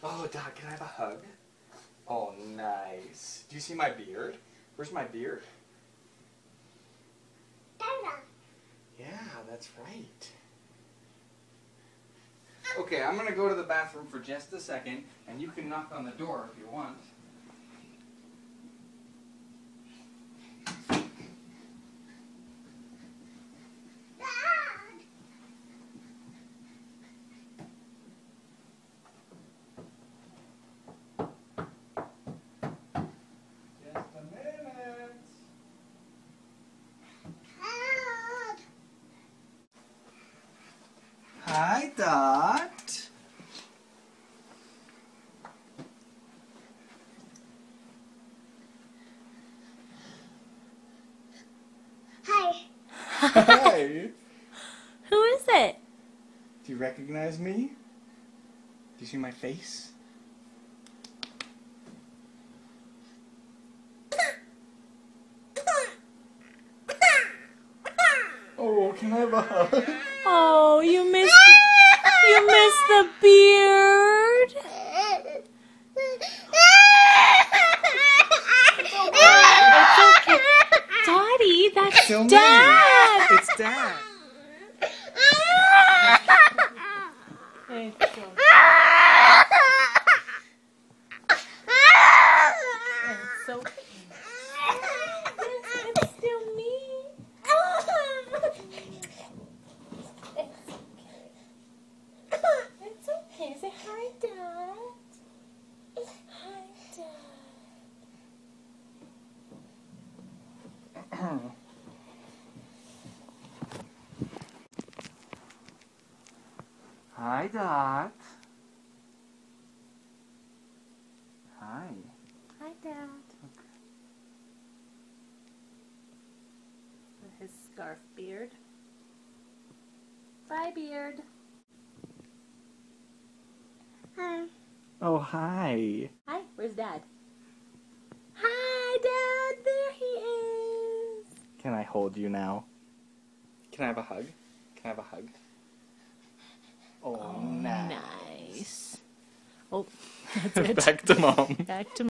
Oh, Dad, can I have a hug? Oh, nice. Do you see my beard? Where's my beard? Yeah, that's right. Okay, I'm going to go to the bathroom for just a second, and you can knock on the door if you want. Just a minute. Hi, Dot. Hi. Hi. Who is it? Do you recognize me? Do you see my face? Oh, can I have a hug? Oh, you missed the beard. It's okay. Dottie, that's Show me. Dad. It's Dad. It's okay. It's okay. It's still me. It's okay. Say hi, Dad. Hi, Dad. Hi, Dot. Hi. Hi, Dad. His scarf beard. Bye, beard. Hi. Oh, hi. Hi, where's Dad? Hi, Dad. There he is. Can I hold you now? Can I have a hug? Can I have a hug? Oh, nice. Nice. Oh, that's it. Back to Mom. Back to